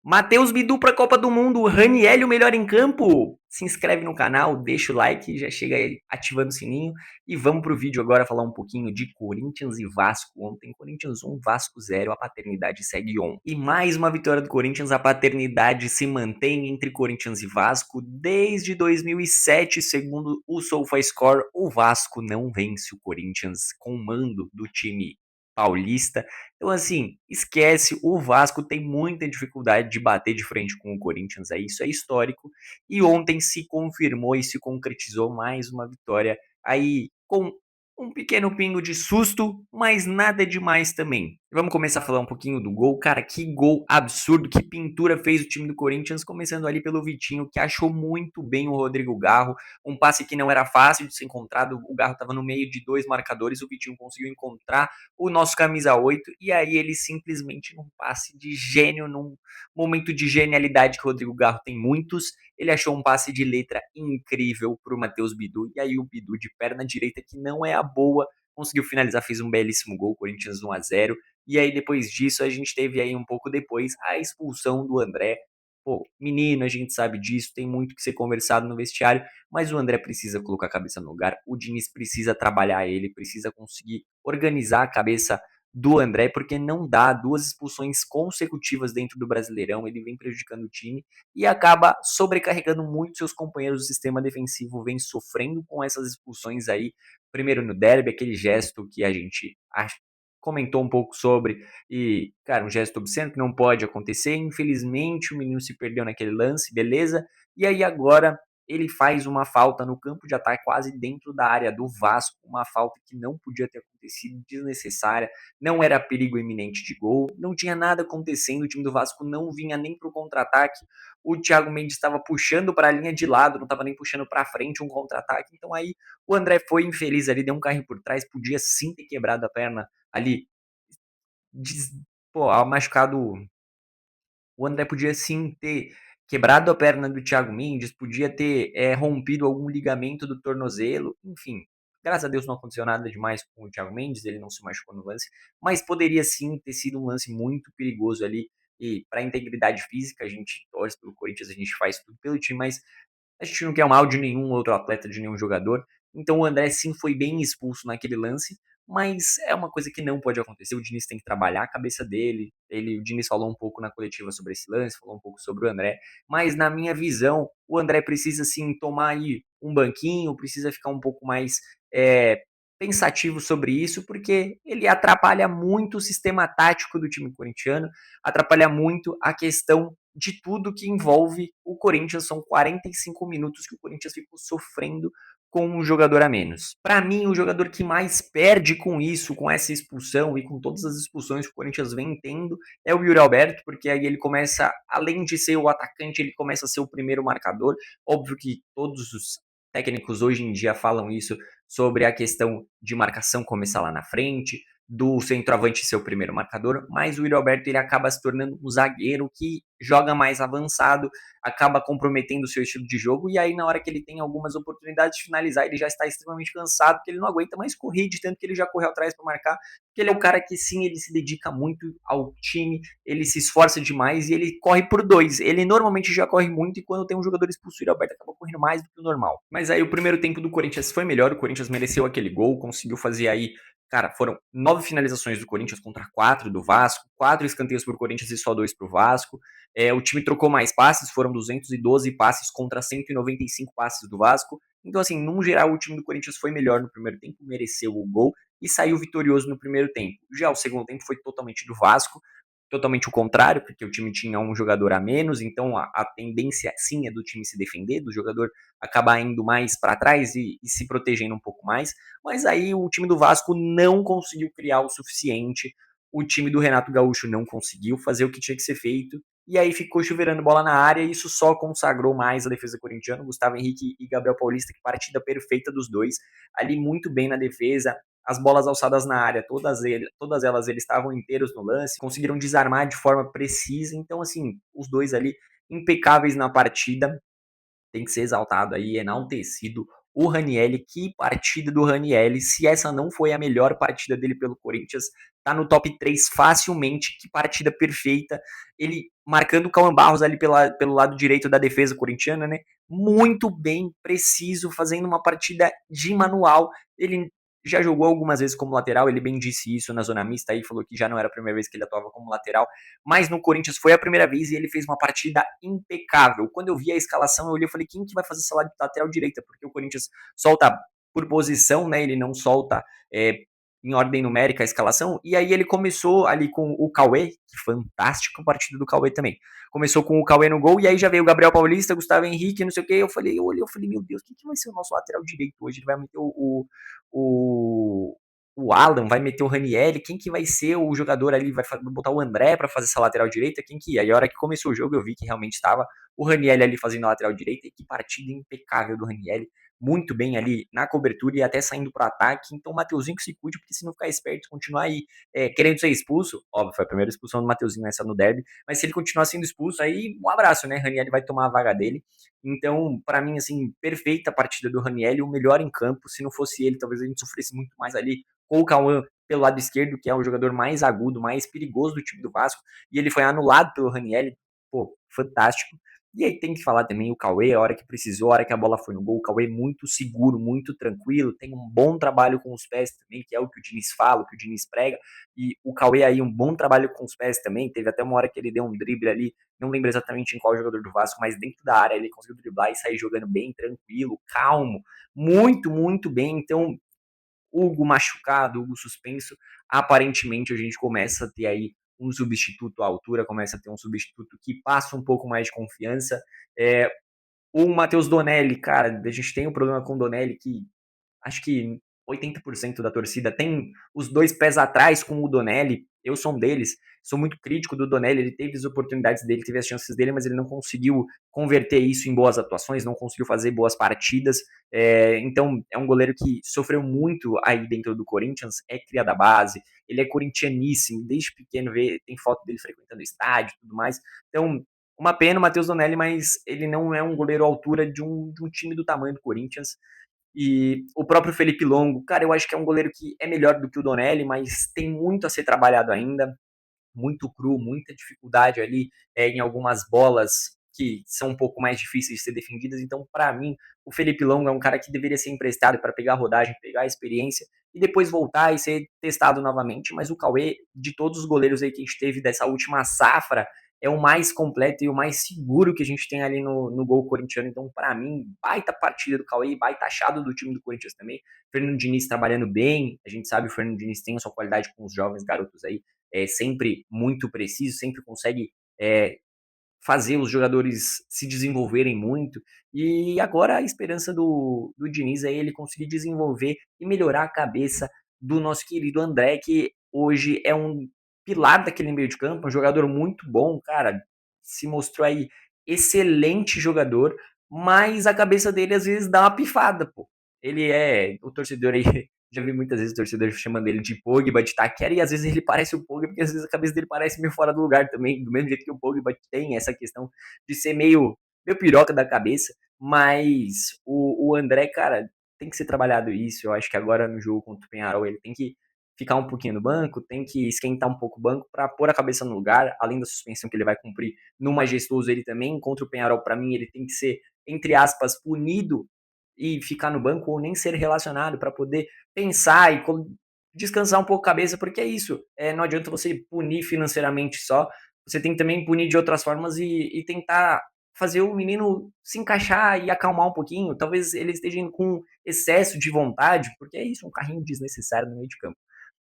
Matheus Bidu para a Copa do Mundo, Raniel o melhor em campo. Se inscreve no canal, deixa o like, já chega aí ativando o sininho e vamos pro vídeo agora falar um pouquinho de Corinthians e Vasco. Ontem Corinthians 1, Vasco 0, a paternidade segue on. E mais uma vitória do Corinthians, a paternidade se mantém entre Corinthians e Vasco desde 2007, segundo o SofaScore. O Vasco não vence o Corinthians com o mando do time paulista. Então, assim, esquece, o Vasco tem muita dificuldade de bater de frente com o Corinthians, aí isso é histórico. E ontem se confirmou e se concretizou mais uma vitória aí com um pequeno pingo de susto, mas nada demais também. Vamos começar a falar um pouquinho do gol. Cara, que gol absurdo, que pintura fez o time do Corinthians, começando ali pelo Vitinho, que achou muito bem o Rodrigo Garro, um passe que não era fácil de ser encontrado, o Garro estava no meio de dois marcadores, o Vitinho conseguiu encontrar o nosso camisa 8 e aí ele simplesmente num passe de gênio, num momento de genialidade que o Rodrigo Garro tem muitos, ele achou um passe de letra incrível para o Matheus Bidu, e aí o Bidu de perna direita, que não é a boa, conseguiu finalizar, fez um belíssimo gol, Corinthians 1-0, e aí depois disso a gente teve aí um pouco depois a expulsão do André. Pô, menino, a gente sabe disso, tem muito que ser conversado no vestiário, mas o André precisa colocar a cabeça no lugar, o Diniz precisa trabalhar ele, precisa conseguir organizar a cabeça do André, porque não dá duas expulsões consecutivas dentro do Brasileirão, ele vem prejudicando o time e acaba sobrecarregando muito seus companheiros do sistema defensivo, vem sofrendo com essas expulsões aí, primeiro no derby, aquele gesto que a gente comentou um pouco sobre, e, cara, um gesto obsceno que não pode acontecer, infelizmente o menino se perdeu naquele lance, beleza, e aí agora ele faz uma falta no campo de ataque quase dentro da área do Vasco, uma falta que não podia ter acontecido, desnecessária, não era perigo iminente de gol, não tinha nada acontecendo, o time do Vasco não vinha nem para o contra-ataque, o Thiago Mendes estava puxando para a linha de lado, não estava nem puxando para frente um contra-ataque, então aí o André foi infeliz ali, deu um carrinho por trás, podia sim ter quebrado a perna ali, des, pô, machucado, o André podia sim ter quebrado a perna do Thiago Mendes, podia ter rompido algum ligamento do tornozelo, enfim. Graças a Deus não aconteceu nada demais com o Thiago Mendes, ele não se machucou no lance, mas poderia sim ter sido um lance muito perigoso ali. E para a integridade física, a gente torce pelo Corinthians, a gente faz tudo pelo time, mas a gente não quer o mal de nenhum outro atleta, de nenhum jogador. Então o André sim foi bem expulso naquele lance, mas é uma coisa que não pode acontecer. O Diniz tem que trabalhar a cabeça dele. O Diniz falou um pouco na coletiva sobre esse lance, falou um pouco sobre o André, mas na minha visão, o André precisa sim tomar aí um banquinho, precisa ficar um pouco mais pensativo sobre isso, porque ele atrapalha muito o sistema tático do time corintiano, atrapalha muito a questão de tudo que envolve o Corinthians. São 45 minutos que o Corinthians ficou sofrendo com um jogador a menos. Para mim, o jogador que mais perde com isso, com essa expulsão e com todas as expulsões que o Corinthians vem tendo, é o Yuri Alberto, porque aí ele começa, além de ser o atacante, ele começa a ser o primeiro marcador. Óbvio que todos os técnicos hoje em dia falam isso sobre a questão de marcação começar lá na frente, do centroavante ser o primeiro marcador, mas o Yuri Alberto ele acaba se tornando um zagueiro que joga mais avançado, acaba comprometendo o seu estilo de jogo, e aí na hora que ele tem algumas oportunidades de finalizar, ele já está extremamente cansado, porque ele não aguenta mais correr, de tanto que ele já correu atrás para marcar, porque ele é um cara que sim, ele se dedica muito ao time, ele se esforça demais e ele corre por dois, ele normalmente já corre muito, e quando tem um jogador expulso, o Yuri Alberto acaba correndo mais do que o normal. Mas aí o primeiro tempo do Corinthians foi melhor, o Corinthians mereceu aquele gol, conseguiu fazer aí. Cara, foram 9 finalizações do Corinthians contra 4 do Vasco, 4 escanteios pro Corinthians e só 2 pro Vasco. O time trocou mais passes, foram 212 passes contra 195 passes do Vasco. Então, assim, num geral, o time do Corinthians foi melhor no primeiro tempo, mereceu o gol e saiu vitorioso no primeiro tempo. Já o segundo tempo foi totalmente do Vasco, totalmente o contrário, porque o time tinha um jogador a menos, então a tendência sim é do time se defender, do jogador acabar indo mais para trás e se protegendo um pouco mais, mas aí o time do Vasco não conseguiu criar o suficiente, o time do Renato Gaúcho não conseguiu fazer o que tinha que ser feito, e aí ficou chuveirando bola na área, e isso só consagrou mais a defesa corintiana, Gustavo Henrique e Gabriel Paulista, que partida perfeita dos dois, ali muito bem na defesa, as bolas alçadas na área, todas elas eles estavam inteiros no lance, conseguiram desarmar de forma precisa, então assim, os dois ali impecáveis na partida, tem que ser exaltado aí, enaltecido o Ranieri, que partida do Ranieri, se essa não foi a melhor partida dele pelo Corinthians, tá no top 3 facilmente, que partida perfeita, ele marcando o Cauã Barros ali pelo lado direito da defesa corintiana, né, muito bem, preciso, fazendo uma partida de manual, ele já jogou algumas vezes como lateral, ele bem disse isso na zona mista, aí falou que já não era a primeira vez que ele atuava como lateral, mas no Corinthians foi a primeira vez e ele fez uma partida impecável. Quando eu vi a escalação, eu olhei e falei, quem que vai fazer essa lateral direita? Porque o Corinthians solta por posição, né? Ele não solta em ordem numérica a escalação. E aí ele começou ali com o Cauê, que fantástico a partida do Cauê também. Começou com o Cauê no gol, e aí já veio o Gabriel Paulista, Gustavo Henrique, não sei o que. Eu olhei, eu falei, meu Deus, quem que vai ser o nosso lateral direito hoje? Ele vai meter o, o Alan, vai meter o Ranieri, quem que vai ser o jogador ali, vai botar o André para fazer essa lateral direita, quem que ia? Aí a hora que começou o jogo eu vi que realmente estava o Ranieri ali fazendo a lateral direita, e que partida impecável do Ranieri, muito bem ali na cobertura e até saindo para o ataque, então o Mateuzinho que se cuide, porque se não ficar esperto, continuar aí querendo ser expulso, óbvio, foi a primeira expulsão do Mateuzinho essa no derby, mas se ele continuar sendo expulso, aí um abraço, né, Ranieri vai tomar a vaga dele, então, para mim, assim, perfeita a partida do Ranieri, o melhor em campo, se não fosse ele, talvez a gente sofresse muito mais ali com o Cauã pelo lado esquerdo, que é o jogador mais agudo, mais perigoso do time do Vasco, e ele foi anulado pelo Ranieri, pô, fantástico. E aí tem que falar também o Cauê, a hora que precisou, a hora que a bola foi no gol, o Cauê muito seguro, muito tranquilo, tem um bom trabalho com os pés também, que é o que o Diniz fala, o que o Diniz prega, e o Cauê aí um bom trabalho com os pés também, teve até uma hora que ele deu um drible ali, não lembro exatamente em qual jogador do Vasco, mas dentro da área ele conseguiu driblar e sair jogando bem, tranquilo, calmo, muito, muito bem, então Hugo machucado, Hugo suspenso, aparentemente a gente começa a ter aí um substituto à altura, começa a ter um substituto que passa um pouco mais de confiança. O Matheus Donelli, cara, a gente tem um problema com o Donelli que acho que 80% da torcida tem os dois pés atrás com o Donelli. Eu sou um deles. Sou muito crítico do Donelli. Ele teve as oportunidades dele, teve as chances dele, mas ele não conseguiu converter isso em boas atuações, não conseguiu fazer boas partidas. Então, é um goleiro que sofreu muito aí dentro do Corinthians. É cria da base. Ele é corintianíssimo. Desde pequeno tem foto dele frequentando o estádio e tudo mais. Então, uma pena o Matheus Donelli, mas ele não é um goleiro à altura de um time do tamanho do Corinthians. E o próprio Felipe Longo, cara, eu acho que é um goleiro que é melhor do que o Donelli, mas tem muito a ser trabalhado ainda, muito cru, muita dificuldade ali em algumas bolas que são um pouco mais difíceis de ser defendidas. Então, para mim, o Felipe Longo é um cara que deveria ser emprestado para pegar a rodagem, pegar a experiência e depois voltar e ser testado novamente. Mas o Cauê, de todos os goleiros aí que a gente teve dessa última safra, é o mais completo e o mais seguro que a gente tem ali no gol corintiano. Então, para mim, baita partida do Cauê, baita achado do time do Corinthians também. Fernando Diniz trabalhando bem, a gente sabe que o Fernando Diniz tem a sua qualidade com os jovens garotos aí, sempre muito preciso, sempre consegue fazer os jogadores se desenvolverem muito. E agora a esperança do Diniz é ele conseguir desenvolver e melhorar a cabeça do nosso querido André, que hoje é um pilar daquele meio de campo, um jogador muito bom, cara, se mostrou aí excelente jogador, mas a cabeça dele às vezes dá uma pifada, pô. Ele é o torcedor aí, já vi muitas vezes o torcedor chamando ele de Pogba, de Taquera, e às vezes ele parece o Pogba, porque às vezes a cabeça dele parece meio fora do lugar também, do mesmo jeito que o Pogba tem essa questão de ser meio piroca da cabeça, mas o André, cara, tem que ser trabalhado isso, eu acho que agora no jogo contra o Penharol ele tem que ficar um pouquinho no banco, tem que esquentar um pouco o banco para pôr a cabeça no lugar, além da suspensão que ele vai cumprir no Majestoso ele também, contra o Penharol, para mim, ele tem que ser, entre aspas, punido e ficar no banco ou nem ser relacionado para poder pensar e descansar um pouco a cabeça, porque é isso. Não adianta você punir financeiramente só, você tem que também punir de outras formas e tentar fazer o menino se encaixar e acalmar um pouquinho. Talvez ele esteja com excesso de vontade, porque é isso, um carrinho desnecessário no meio de campo.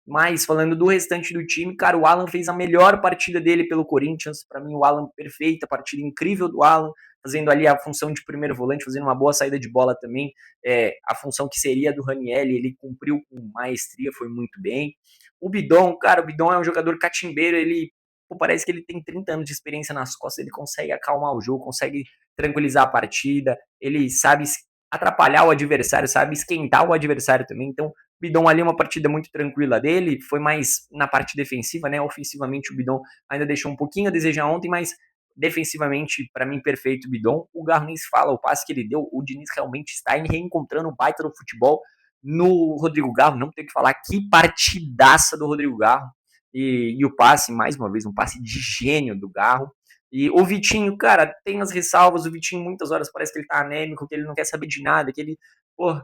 Mas falando do restante do time, cara, o Alan fez a melhor partida dele pelo Corinthians. Para mim, o Alan perfeita, partida incrível do Alan, fazendo ali a função de primeiro volante, fazendo uma boa saída de bola também. A função que seria do Ranieri, ele cumpriu com maestria, foi muito bem. O Bidon, cara, o Bidon é um jogador catimbeiro, ele parece que ele tem 30 anos de experiência nas costas, ele consegue acalmar o jogo, consegue tranquilizar a partida, ele sabe atrapalhar o adversário, sabe esquentar o adversário também. Então, Bidon ali uma partida muito tranquila dele, foi mais na parte defensiva, né? Ofensivamente o Bidon ainda deixou um pouquinho a desejar ontem, mas Defensivamente, para mim, perfeito o Bidon. O Garro nem se fala, o passe que ele deu, o Diniz realmente está reencontrando o baita do futebol no Rodrigo Garro. Não tem o que falar, que partidaça do Rodrigo Garro. E o passe, mais uma vez, um passe de gênio do Garro. E o Vitinho, cara, tem as ressalvas. O Vitinho, muitas horas, parece que ele tá anêmico, que ele não quer saber de nada, que ele, pô,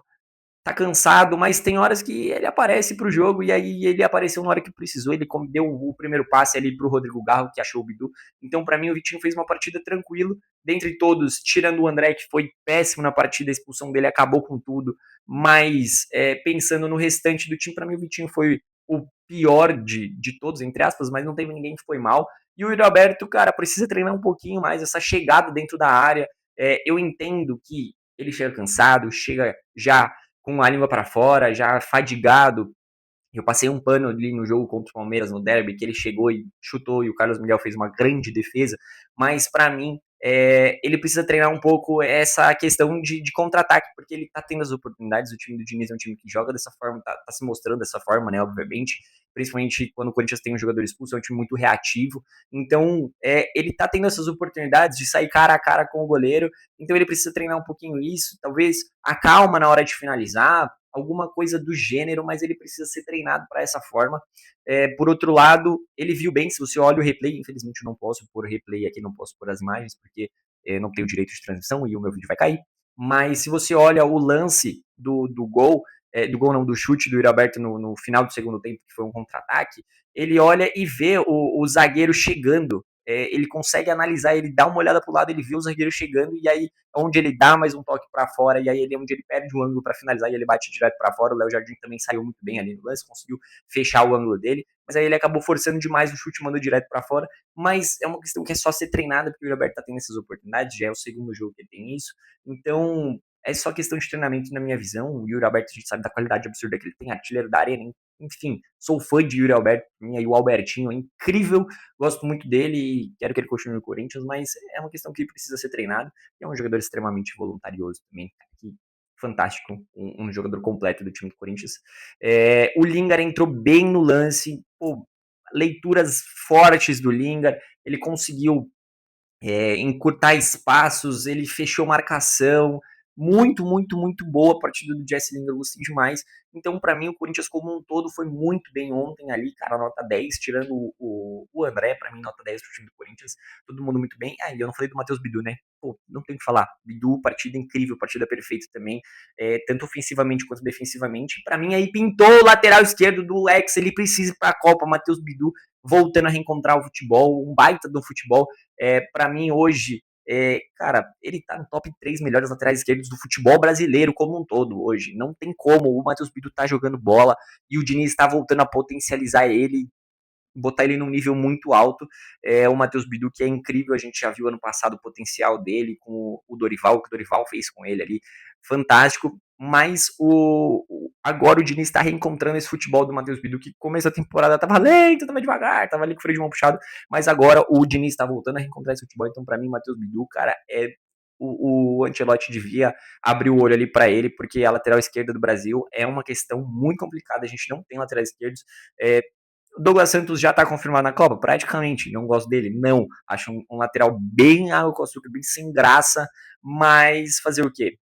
tá cansado, mas tem horas que ele aparece pro jogo e aí ele apareceu na hora que precisou, ele deu o primeiro passe ali pro Rodrigo Garro, que achou o Bidu. Então, para mim, o Vitinho fez uma partida tranquilo, dentre todos, tirando o André, que foi péssimo na partida, a expulsão dele acabou com tudo, mas pensando no restante do time, para mim o Vitinho foi o pior de todos, entre aspas, mas não teve ninguém que foi mal. E o Yuri Alberto, cara, precisa treinar um pouquinho mais essa chegada dentro da área. Eu entendo que ele chega cansado, chega já com a língua para fora, já fadigado. Eu passei um pano ali no jogo contra o Palmeiras, no derby, que ele chegou e chutou e o Carlos Miguel fez uma grande defesa, mas para mim ele precisa treinar um pouco essa questão de contra-ataque, porque ele tá tendo as oportunidades, o time do Diniz é um time que joga dessa forma, tá se mostrando dessa forma, né, obviamente, principalmente quando o Corinthians tem um jogador expulso, é um time muito reativo, então ele tá tendo essas oportunidades de sair cara a cara com o goleiro, então ele precisa treinar um pouquinho isso, talvez a calma na hora de finalizar, alguma coisa do gênero, mas ele precisa ser treinado para essa forma. Por outro lado, ele viu bem, se você olha o replay, infelizmente eu não posso pôr replay aqui, não posso pôr as imagens, porque não tenho direito de transmissão e o meu vídeo vai cair. Mas se você olha o lance do gol, do gol não, do chute do Iraberto no final do segundo tempo, que foi um contra-ataque, ele olha e vê o zagueiro chegando. Ele consegue analisar, ele dá uma olhada pro lado, ele vê o zagueiro chegando, e aí onde ele dá mais um toque para fora, e aí ele onde ele perde o ângulo para finalizar e ele bate direto para fora. O Léo Jardim também saiu muito bem ali no lance, conseguiu fechar o ângulo dele, mas aí ele acabou forçando demais o chute, mandou direto para fora. Mas é uma questão que é só ser treinada, porque o Roberto tá tendo essas oportunidades, já é o segundo jogo que ele tem isso, então é só questão de treinamento na minha visão. O Yuri Alberto, a gente sabe da qualidade absurda que ele tem, artilheiro da arena, enfim, sou fã de Yuri Alberto, e o Albertinho é incrível, gosto muito dele e quero que ele continue no Corinthians, mas é uma questão que precisa ser treinado. É um jogador extremamente voluntarioso também, que fantástico, um jogador completo do time do Corinthians. O Lingard entrou bem no lance, pô, leituras fortes do Lingard, ele conseguiu encurtar espaços, ele fechou marcação, muito, muito, muito boa a partida do Jesse Lingard, gostei demais. Então, para mim, o Corinthians como um todo foi muito bem ontem ali, cara, nota 10, tirando o André, para mim, nota 10 pro time do Corinthians, todo mundo muito bem. Ah, e eu não falei do Matheus Bidu, né? Pô, não tem o que falar. Bidu, partida incrível, partida perfeita também, tanto ofensivamente quanto defensivamente. Para mim, aí pintou o lateral esquerdo do Lex, ele precisa ir pra Copa, Matheus Bidu voltando a reencontrar o futebol, um baita do futebol. Para mim, hoje, cara, ele tá no top 3 melhores laterais esquerdos do futebol brasileiro como um todo hoje. Não tem como. O Matheus Bidu tá jogando bola e o Diniz tá voltando a potencializar ele, botar ele num nível muito alto. O Matheus Bidu, que é incrível, a gente já viu ano passado o potencial dele com o Dorival, o que o Dorival fez com ele ali, fantástico. Mas agora o Diniz está reencontrando esse futebol do Matheus Bidu, que começo da temporada tava lento, tava devagar, tava ali com o freio de mão puxado, mas agora o Diniz está voltando a reencontrar esse futebol, então para mim, Matheus Bidu, cara, o Ancelotti devia abrir o olho ali para ele, porque a lateral esquerda do Brasil é uma questão muito complicada, a gente não tem laterais esquerdos, o Douglas Santos já tá confirmado na Copa? Praticamente. Não gosto dele? Não. Acho um lateral bem água com açúcar, bem sem graça, mas fazer o quê?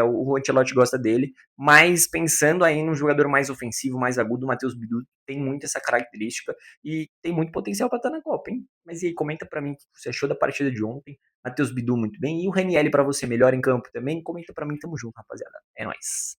O Ancelotti gosta dele, mas pensando aí num jogador mais ofensivo, mais agudo, o Matheus Bidu tem muito essa característica e tem muito potencial para estar na Copa, hein? Mas e aí, comenta para mim o que você achou da partida de ontem. Matheus Bidu muito bem. E o Ranielli para você, melhor em campo também? Comenta para mim, tamo junto, rapaziada. É nóis.